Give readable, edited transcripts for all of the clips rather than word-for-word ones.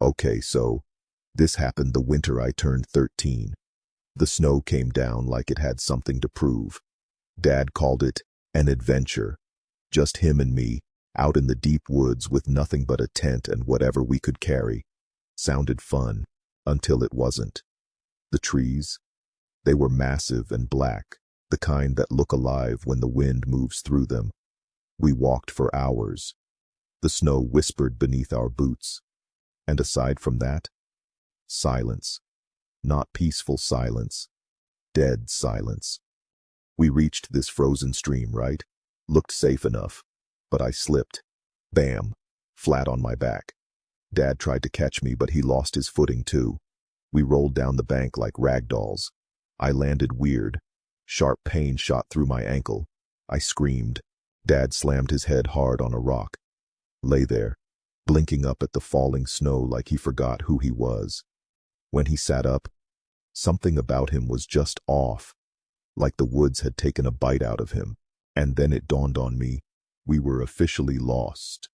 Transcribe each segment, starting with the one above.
Okay, so this happened the winter I turned 13. The snow came down like it had something to prove. Dad called it an adventure. Just him and me, out in the deep woods with nothing but a tent and whatever we could carry. Sounded fun, until it wasn't. The trees? They were massive and black, the kind that look alive when the wind moves through them. We walked for hours. The snow whispered beneath our boots. And aside from that, silence. Not peaceful silence. Dead silence. We reached this frozen stream, right? Looked safe enough. But I slipped. Bam. Flat on my back. Dad tried to catch me, but he lost his footing too. We rolled down the bank like rag dolls. I landed weird. Sharp pain shot through my ankle. I screamed. Dad slammed his head hard on a rock. Lay there, blinking up at the falling snow like he forgot who he was. When he sat up, something about him was just off, like the woods had taken a bite out of him. And then it dawned on me, we were officially lost.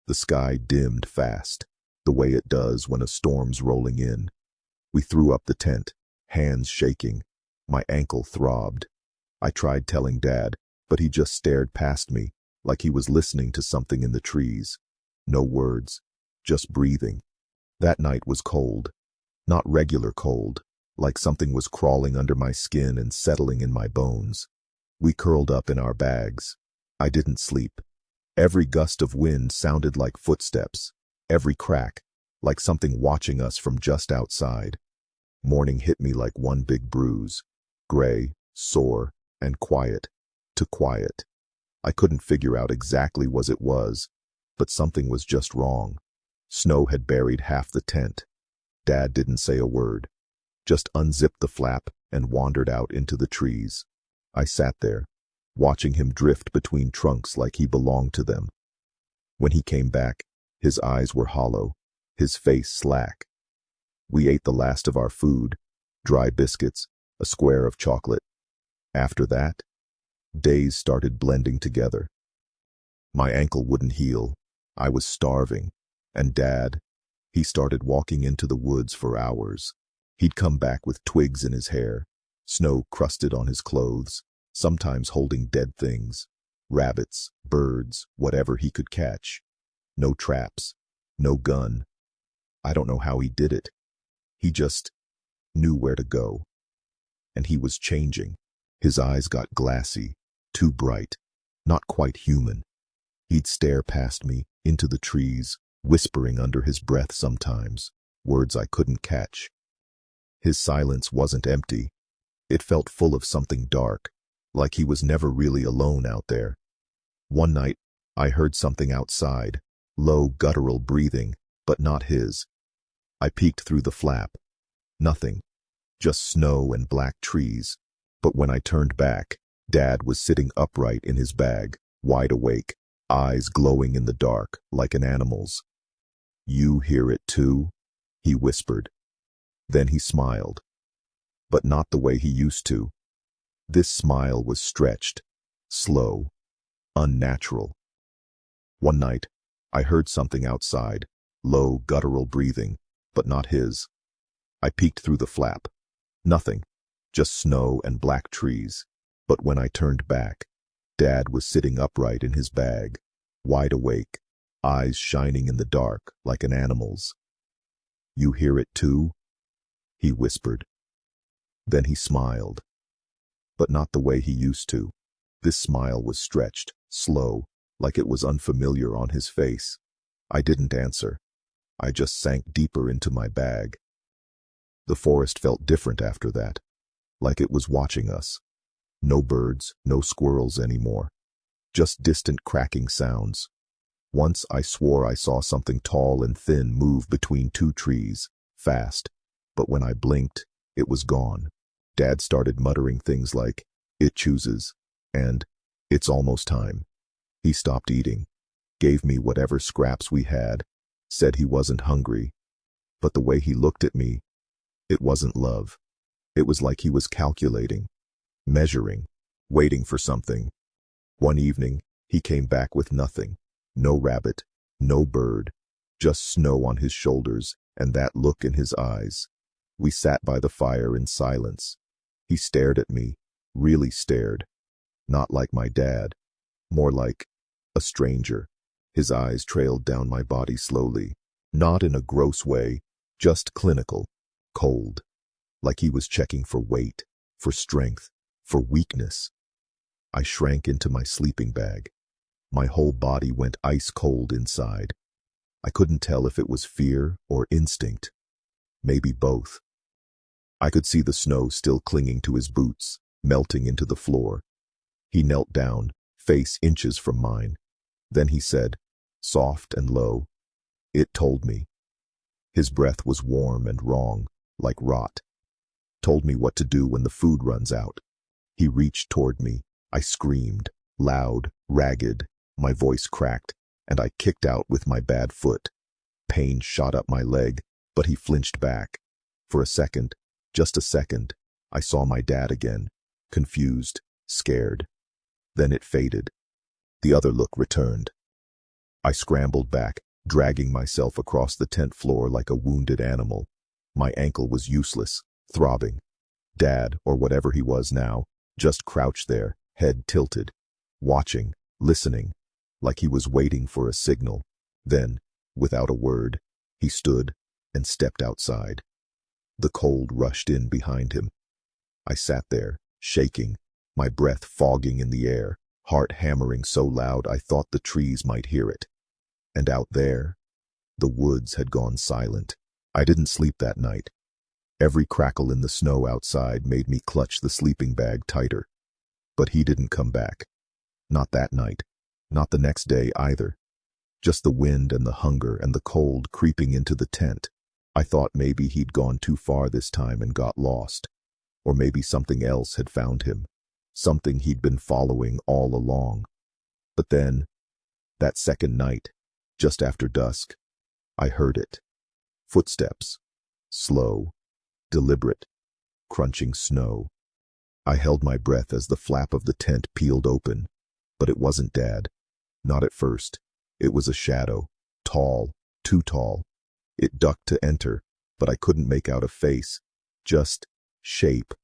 The sky dimmed fast, the way it does when a storm's rolling in. We threw up the tent, hands shaking. My ankle throbbed. I tried telling Dad, but he just stared past me, like he was listening to something in the trees. No words, just breathing. That night was cold. Not regular cold, like something was crawling under my skin and settling in my bones. We curled up in our bags. I didn't sleep. Every gust of wind sounded like footsteps. Every crack, like something watching us from just outside. Morning hit me like one big bruise. Gray, sore, and quiet. Too quiet. I couldn't figure out exactly what it was, but something was just wrong. Snow had buried half the tent. Dad didn't say a word, just unzipped the flap and wandered out into the trees. I sat there, watching him drift between trunks like he belonged to them. When he came back, his eyes were hollow, his face slack. We ate the last of our food, dry biscuits, a square of chocolate. After that, days started blending together. My ankle wouldn't heal. I was starving. And Dad, he started walking into the woods for hours. He'd come back with twigs in his hair, snow crusted on his clothes, sometimes holding dead things, rabbits, birds, whatever he could catch. No traps, no gun. I don't know how he did it. He just knew where to go. And he was changing. His eyes got glassy, too bright, not quite human. He'd stare past me, into the trees, whispering under his breath sometimes, words I couldn't catch. His silence wasn't empty. It felt full of something dark, like he was never really alone out there. One night, I heard something outside, low guttural breathing, but not his. I peeked through the flap. Nothing. Just snow and black trees. But when I turned back, Dad was sitting upright in his bag, wide awake, eyes glowing in the dark like an animal's. "You hear it too?" he whispered. Then he smiled. But not the way he used to. This smile was stretched, slow, unnatural. One night, I heard something outside, low guttural breathing, but not his. I peeked through the flap. Nothing, just snow and black trees. But when I turned back, Dad was sitting upright in his bag, wide awake, eyes shining in the dark like an animal's. "You hear it too?" he whispered. Then he smiled. But not the way he used to. This smile was stretched, slow, like it was unfamiliar on his face. I didn't answer. I just sank deeper into my bag. The forest felt different after that, like it was watching us. No birds, no squirrels anymore. Just distant cracking sounds. Once I swore I saw something tall and thin move between two trees, fast. But when I blinked, it was gone. Dad started muttering things like, "It chooses," and "It's almost time." He stopped eating, gave me whatever scraps we had, said he wasn't hungry. But the way he looked at me, it wasn't love. It was like he was calculating, measuring, waiting for something. One evening, he came back with nothing. No rabbit, no bird, just snow on his shoulders and that look in his eyes. We sat by the fire in silence. He stared at me, really stared. Not like my dad, more like a stranger. His eyes trailed down my body slowly, not in a gross way, just clinical, cold, like he was checking for weight, for strength, for weakness. I shrank into my sleeping bag. My whole body went ice cold inside. I couldn't tell if it was fear or instinct. Maybe both. I could see the snow still clinging to his boots, melting into the floor. He knelt down, face inches from mine. Then he said, soft and low, "It told me." His breath was warm and wrong, like rot. Told me what to do when the food runs out. He reached toward me. I screamed, loud, ragged. My voice cracked, and I kicked out with my bad foot. Pain shot up my leg, but he flinched back. For a second, just a second, I saw my dad again, confused, scared. Then it faded. The other look returned. I scrambled back, dragging myself across the tent floor like a wounded animal. My ankle was useless, throbbing. Dad, or whatever he was now, just crouched there, head tilted, watching, listening, like he was waiting for a signal. Then, without a word, he stood and stepped outside. The cold rushed in behind him. I sat there, shaking, my breath fogging in the air, heart hammering so loud I thought the trees might hear it. And out there, the woods had gone silent. I didn't sleep that night. Every crackle in the snow outside made me clutch the sleeping bag tighter. But he didn't come back. Not that night. Not the next day either. Just the wind and the hunger and the cold creeping into the tent. I thought maybe he'd gone too far this time and got lost. Or maybe something else had found him. Something he'd been following all along. But then, that second night, just after dusk, I heard it. Footsteps. Slow, deliberate, crunching snow. I held my breath as the flap of the tent peeled open. But it wasn't Dad. Not at first. It was a shadow. Tall, too tall. It ducked to enter, but I couldn't make out a face. Just shape.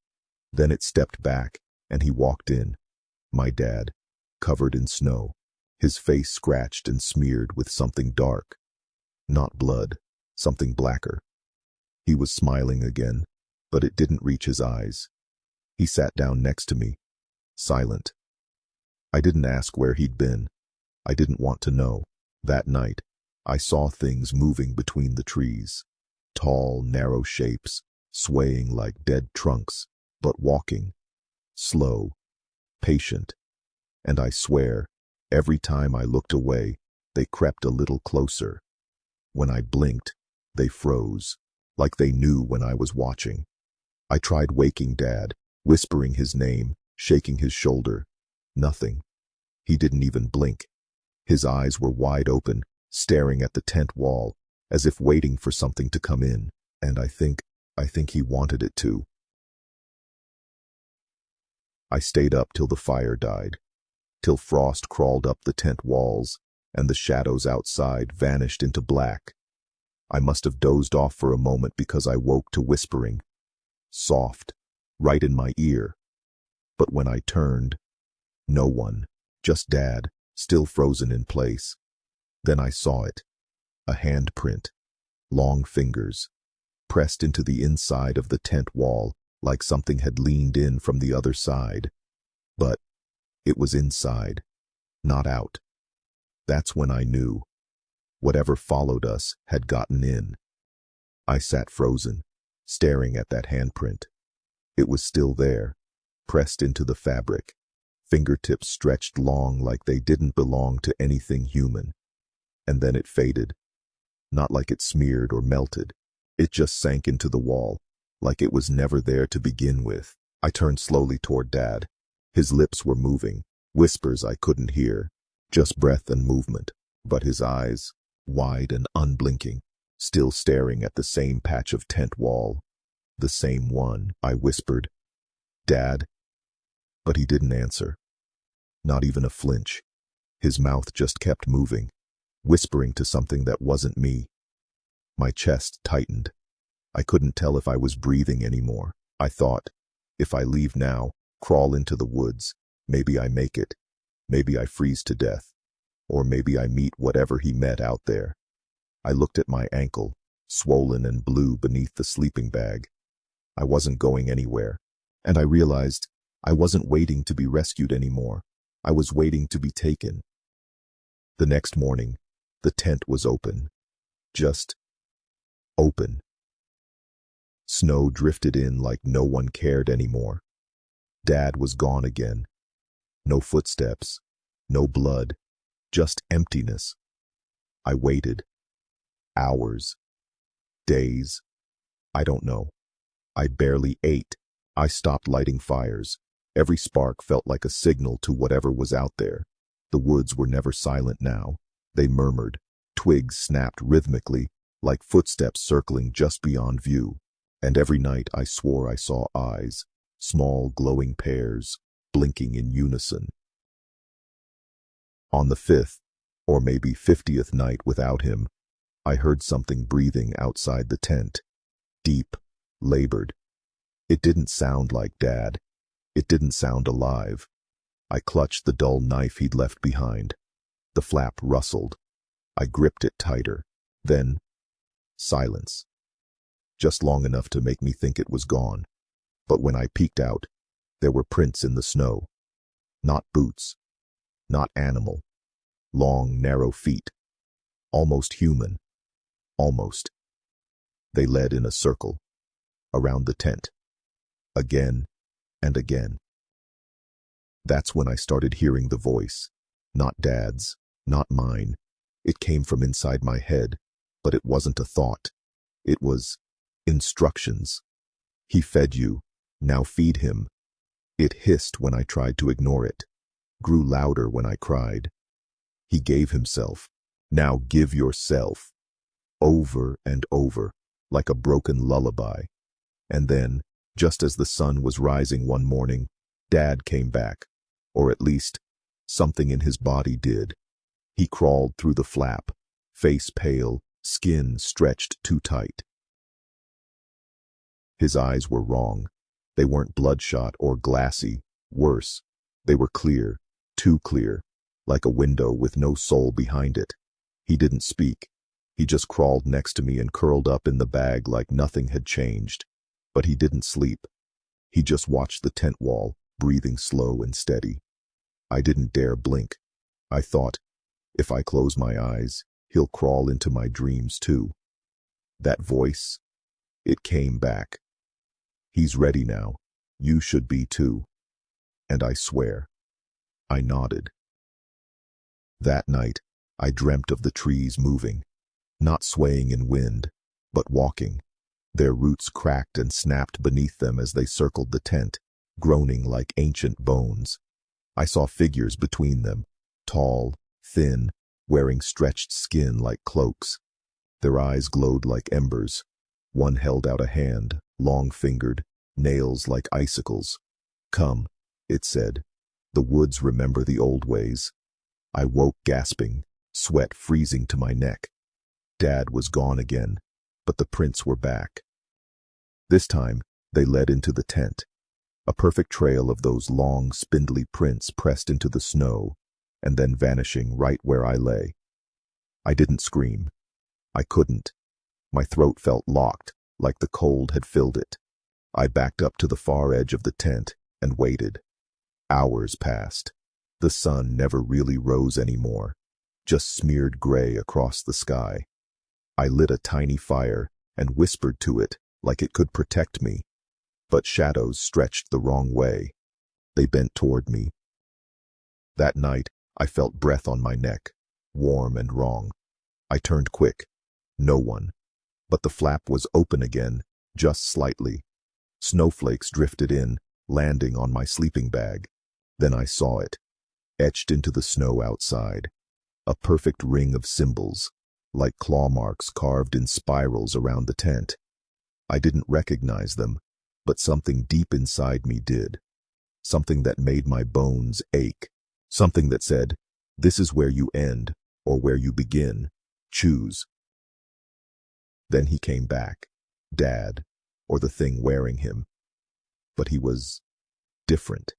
Then it stepped back, and he walked in. My dad, covered in snow. His face scratched and smeared with something dark. Not blood, something blacker. He was smiling again, but it didn't reach his eyes. He sat down next to me, silent. I didn't ask where he'd been. I didn't want to know. That night, I saw things moving between the trees. Tall, narrow shapes, swaying like dead trunks, but walking. Slow, patient. And I swear, every time I looked away, they crept a little closer. When I blinked, they froze, like they knew when I was watching. I tried waking Dad, whispering his name, shaking his shoulder. Nothing. He didn't even blink. His eyes were wide open, staring at the tent wall, as if waiting for something to come in, and I think he wanted it to. I stayed up till the fire died, till frost crawled up the tent walls, and the shadows outside vanished into black. I must have dozed off for a moment because I woke to whispering. Soft, right in my ear. But when I turned, no one, just Dad, still frozen in place. Then I saw it. A handprint. Long fingers. Pressed into the inside of the tent wall, like something had leaned in from the other side. But it was inside, not out. That's when I knew. Whatever followed us had gotten in. I sat frozen, staring at that handprint. It was still there, pressed into the fabric. Fingertips stretched long like they didn't belong to anything human. And then it faded. Not like it smeared or melted. It just sank into the wall, like it was never there to begin with. I turned slowly toward Dad. His lips were moving, whispers I couldn't hear, just breath and movement. But his eyes, wide and unblinking, still staring at the same patch of tent wall. The same one, I whispered. Dad? But he didn't answer. Not even a flinch. His mouth just kept moving, whispering to something that wasn't me. My chest tightened. I couldn't tell if I was breathing anymore. I thought, if I leave now, crawl into the woods, maybe I make it. Maybe I freeze to death. Or maybe I meet whatever he met out there. I looked at my ankle, swollen and blue beneath the sleeping bag. I wasn't going anywhere. And I realized I wasn't waiting to be rescued anymore. I was waiting to be taken. The next morning, the tent was open. Just open. Snow drifted in like no one cared anymore. Dad was gone again. No footsteps, no blood, just emptiness. I waited. Hours. Days. I don't know. I barely ate. I stopped lighting fires. Every spark felt like a signal to whatever was out there. The woods were never silent now. They murmured. Twigs snapped rhythmically, like footsteps circling just beyond view. And every night I swore I saw eyes, small glowing pairs, blinking in unison. On the 5th, or maybe 50th night without him, I heard something breathing outside the tent. Deep, labored. It didn't sound like Dad. It didn't sound alive. I clutched the dull knife he'd left behind. The flap rustled. I gripped it tighter. Then, silence. Just long enough to make me think it was gone. But when I peeked out, there were prints in the snow. Not boots. Not animal. Long, narrow feet. Almost human. Almost. They led in a circle. Around the tent. Again and again. That's when I started hearing the voice. Not Dad's. Not mine. It came from inside my head. But it wasn't a thought. It was instructions. He fed you. Now feed him. It hissed when I tried to ignore it. Grew louder when I cried. He gave himself. Now give yourself. Over and over, like a broken lullaby. And then, just as the sun was rising one morning, Dad came back. Or at least, something in his body did. He crawled through the flap, face pale, skin stretched too tight. His eyes were wrong. They weren't bloodshot or glassy. Worse, they were clear, too clear, like a window with no soul behind it. He didn't speak. He just crawled next to me and curled up in the bag like nothing had changed. But he didn't sleep. He just watched the tent wall, breathing slow and steady. I didn't dare blink. I thought, if I close my eyes, he'll crawl into my dreams too. That voice, it came back. He's ready now. You should be too. And I swear, I nodded. That night, I dreamt of the trees moving, not swaying in wind, but walking. Their roots cracked and snapped beneath them as they circled the tent, groaning like ancient bones. I saw figures between them, tall, thin, wearing stretched skin like cloaks. Their eyes glowed like embers. One held out a hand, long-fingered, nails like icicles. Come, it said. The woods remember the old ways. I woke gasping, sweat freezing to my neck. Dad was gone again, but the prints were back. This time, they led into the tent. A perfect trail of those long, spindly prints pressed into the snow, and then vanishing right where I lay. I didn't scream. I couldn't. My throat felt locked, like the cold had filled it. I backed up to the far edge of the tent and waited. Hours passed. The sun never really rose anymore, just smeared gray across the sky. I lit a tiny fire and whispered to it like it could protect me. But shadows stretched the wrong way. They bent toward me. That night, I felt breath on my neck, warm and wrong. I turned quick. No one. But the flap was open again, just slightly. Snowflakes drifted in, landing on my sleeping bag. Then I saw it, etched into the snow outside. A perfect ring of symbols, like claw marks carved in spirals around the tent. I didn't recognize them, but something deep inside me did. Something that made my bones ache. Something that said, this is where you end, or where you begin. Choose. Then he came back. Dad, or the thing wearing him. But he was different.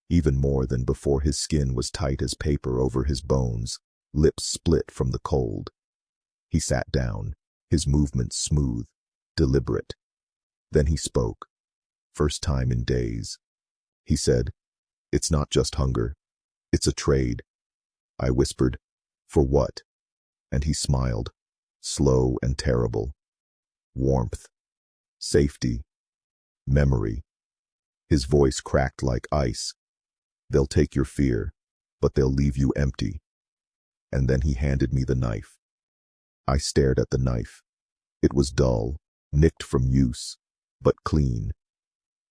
Even more than before. His skin was tight as paper over his bones, lips split from the cold. He sat down, his movements smooth, deliberate. Then he spoke. First time in days. He said, "It's not just hunger. It's a trade." I whispered, "For what?" And he smiled, slow and terrible. "Warmth. Safety. Memory." His voice cracked like ice. "They'll take your fear, but they'll leave you empty." And then he handed me the knife. I stared at the knife. It was dull, nicked from use, but clean.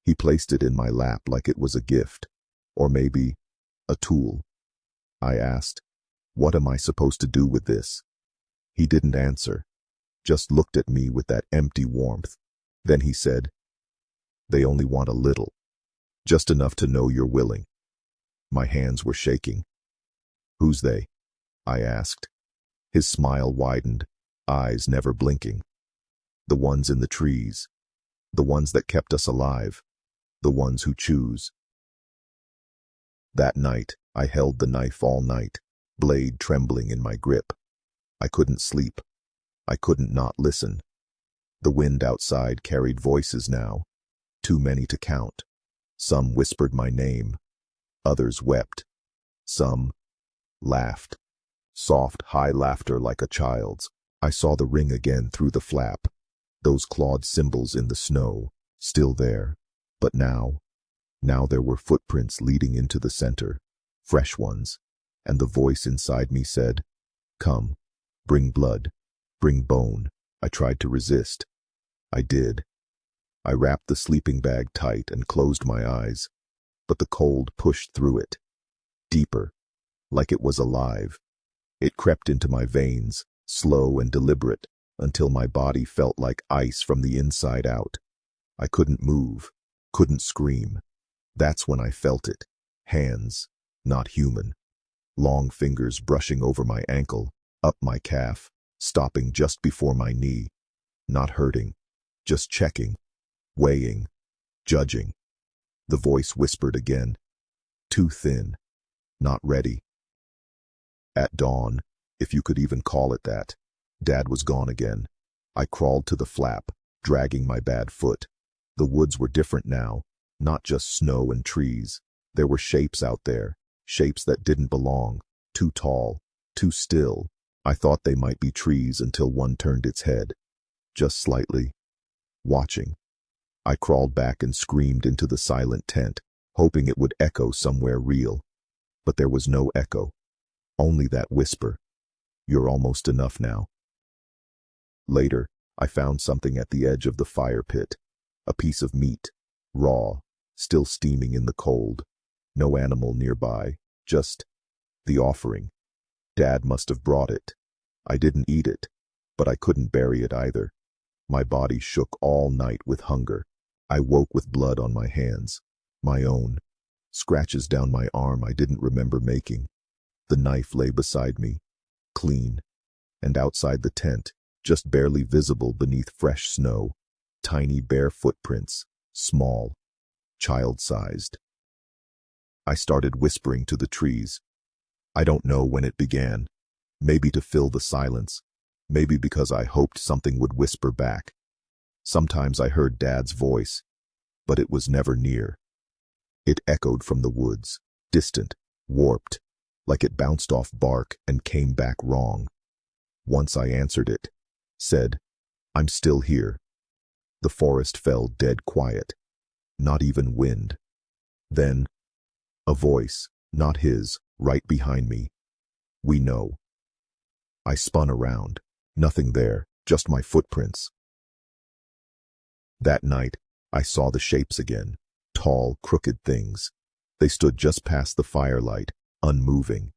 He placed it in my lap like it was a gift, or maybe a tool. I asked, "What am I supposed to do with this?" He didn't answer, just looked at me with that empty warmth. Then he said, "They only want a little, just enough to know you're willing." My hands were shaking. "Who's they?" I asked. His smile widened, eyes never blinking. "The ones in the trees. The ones that kept us alive. The ones who choose." That night, I held the knife all night, blade trembling in my grip. I couldn't sleep. I couldn't not listen. The wind outside carried voices now, too many to count. Some whispered my name. Others wept. Some laughed. Soft, high laughter like a child's. I saw the ring again through the flap. Those clawed symbols in the snow, still there. But now there were footprints leading into the center, fresh ones. And the voice inside me said, "Come, bring blood, bring bone." I tried to resist. I did. I wrapped the sleeping bag tight and closed my eyes. But the cold pushed through it. Deeper, like it was alive. It crept into my veins, slow and deliberate, until my body felt like ice from the inside out. I couldn't move, couldn't scream. That's when I felt it. Hands, not human. Long fingers brushing over my ankle, up my calf, stopping just before my knee. Not hurting, just checking, weighing, judging. The voice whispered again. "Too thin. Not ready." At dawn, if you could even call it that, Dad was gone again. I crawled to the flap, dragging my bad foot. The woods were different now, not just snow and trees. There were shapes out there, shapes that didn't belong, too tall, too still. I thought they might be trees until one turned its head, just slightly, watching. I crawled back and screamed into the silent tent, hoping it would echo somewhere real. But there was no echo. Only that whisper. "You're almost enough now." Later, I found something at the edge of the fire pit. A piece of meat, raw, still steaming in the cold. No animal nearby, just the offering. Dad must have brought it. I didn't eat it, but I couldn't bury it either. My body shook all night with hunger. I woke with blood on my hands, my own, scratches down my arm I didn't remember making. The knife lay beside me, clean, and outside the tent, just barely visible beneath fresh snow, tiny bare footprints, small, child-sized. I started whispering to the trees. I don't know when it began, maybe to fill the silence, maybe because I hoped something would whisper back. Sometimes I heard Dad's voice, but it was never near. It echoed from the woods, distant, warped, like it bounced off bark and came back wrong. Once I answered it, said, "I'm still here." The forest fell dead quiet, not even wind. Then, a voice, not his, right behind me. "We know." I spun around. Nothing there, just my footprints. That night, I saw the shapes again. Tall, crooked things. They stood just past the firelight, unmoving.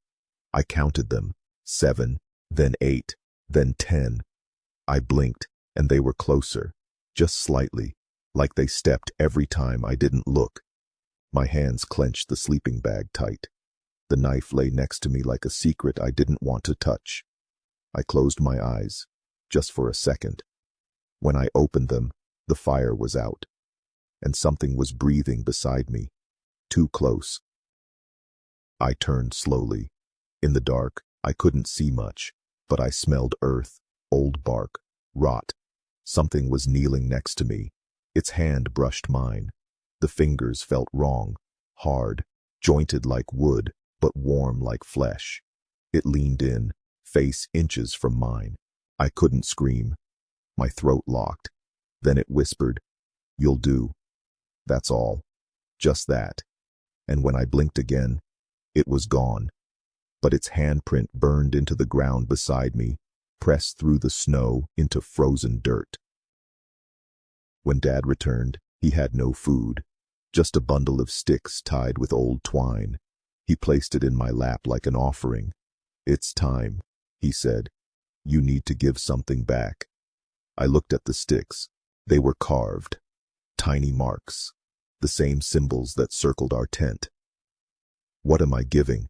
I counted them. 7, then 8, then 10. I blinked, and they were closer, just slightly, like they stepped every time I didn't look. My hands clenched the sleeping bag tight. The knife lay next to me like a secret I didn't want to touch. I closed my eyes, just for a second. When I opened them, the fire was out, and something was breathing beside me, too close. I turned slowly. In the dark, I couldn't see much, but I smelled earth, old bark, rot. Something was kneeling next to me. Its hand brushed mine. The fingers felt wrong, hard, jointed like wood, but warm like flesh. It leaned in, face inches from mine. I couldn't scream. My throat locked. Then it whispered, "You'll do." That's all. Just that. And when I blinked again, it was gone. But its handprint burned into the ground beside me, pressed through the snow into frozen dirt. When Dad returned, he had no food, just a bundle of sticks tied with old twine. He placed it in my lap like an offering. "It's time," he said. "You need to give something back." I looked at the sticks. They were carved. Tiny marks. The same symbols that circled our tent. "What am I giving?"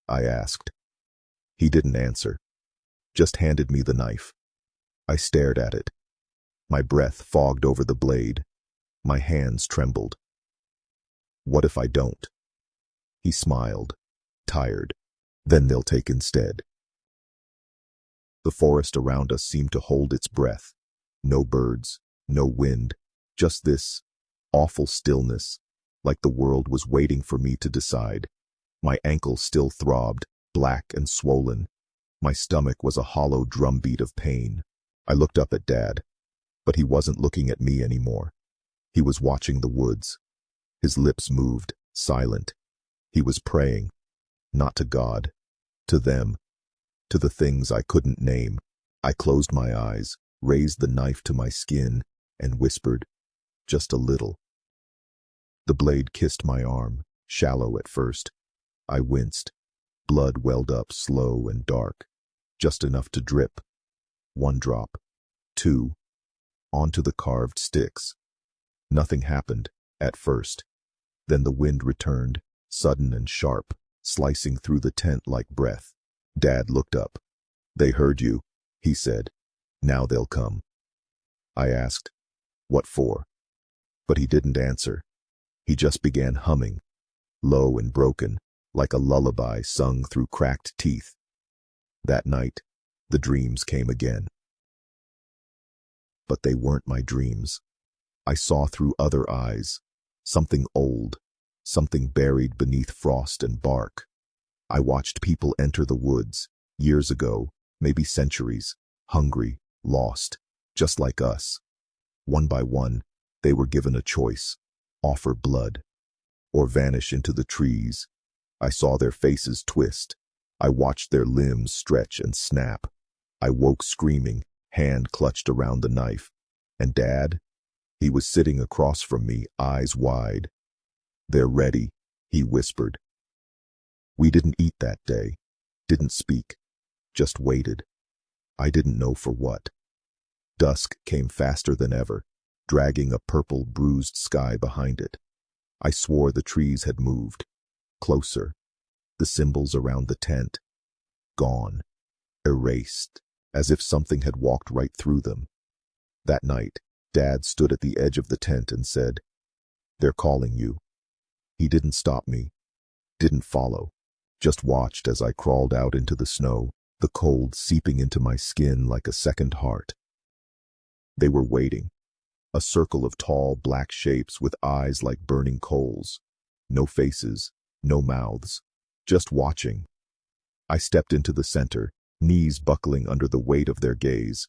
I asked. He didn't answer. Just handed me the knife. I stared at it. My breath fogged over the blade. My hands trembled. "What if I don't?" He smiled, tired. "Then they'll take instead." The forest around us seemed to hold its breath. No birds, no wind, just this awful stillness, like the world was waiting for me to decide. My ankle still throbbed, black and swollen. My stomach was a hollow drumbeat of pain. I looked up at Dad, but he wasn't looking at me anymore. He was watching the woods. His lips moved, silent. He was praying, not to God, to them, to the things I couldn't name. I closed my eyes, raised the knife to my skin, and whispered, "Just a little." The blade kissed my arm, shallow at first. I winced. Blood welled up slow and dark, just enough to drip. 1 drop, 2, onto the carved sticks. Nothing happened, at first. Then the wind returned, sudden and sharp, slicing through the tent like breath. Dad looked up. "They heard you," he said. "Now they'll come." I asked, "What for?" But he didn't answer. He just began humming, low and broken, like a lullaby sung through cracked teeth. That night, the dreams came again. But they weren't my dreams. I saw through other eyes, something old, something buried beneath frost and bark. I watched people enter the woods, years ago, maybe centuries, hungry, lost, just like us. One by one, they were given a choice: offer blood, or vanish into the trees. I saw their faces twist. I watched their limbs stretch and snap. I woke screaming, hand clutched around the knife. And Dad? He was sitting across from me, eyes wide. "They're ready," he whispered. We didn't eat that day, didn't speak, just waited. I didn't know for what. Dusk came faster than ever, dragging a purple, bruised sky behind it. I swore the trees had moved. Closer. The symbols around the tent. Gone. Erased. As if something had walked right through them. That night, Dad stood at the edge of the tent and said, "They're calling you." He didn't stop me. Didn't follow. Just watched as I crawled out into the snow, the cold seeping into my skin like a second heart. They were waiting. A circle of tall black shapes with eyes like burning coals. No faces, no mouths, just watching. I stepped into the center, knees buckling under the weight of their gaze.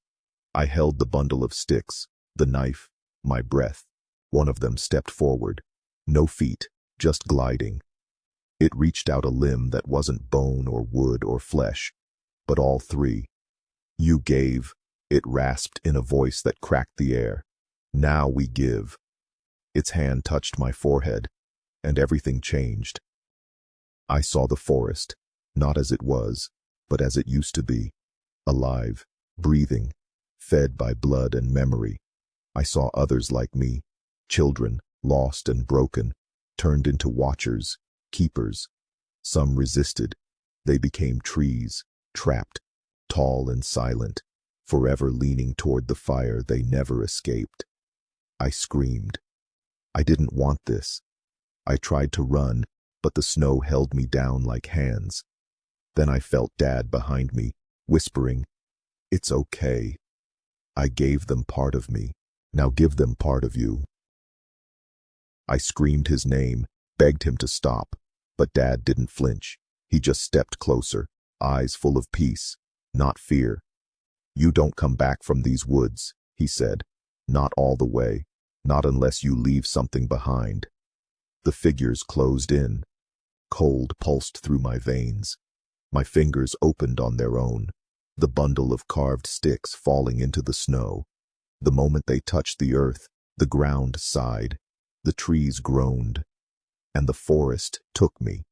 I held the bundle of sticks, the knife, my breath. One of them stepped forward. No feet, just gliding. It reached out a limb that wasn't bone or wood or flesh, but all three. "You gave," it rasped in a voice that cracked the air. "Now we give." Its hand touched my forehead, and everything changed. I saw the forest, not as it was, but as it used to be. Alive, breathing, fed by blood and memory. I saw others like me, children, lost and broken, turned into watchers, keepers. Some resisted. They became trees, trapped, tall and silent, forever leaning toward the fire they never escaped. I screamed. I didn't want this. I tried to run, but the snow held me down like hands. Then I felt Dad behind me, whispering, "It's okay." I gave them part of me. Now give them part of you. I screamed his name, begged him to stop, but Dad didn't flinch. He just stepped closer, eyes full of peace, not fear. "You don't come back from these woods," he said. "Not all the way. Not unless you leave something behind." The figures closed in. Cold pulsed through my veins. My fingers opened on their own, the bundle of carved sticks falling into the snow. The moment they touched the earth, the ground sighed, the trees groaned, and the forest took me.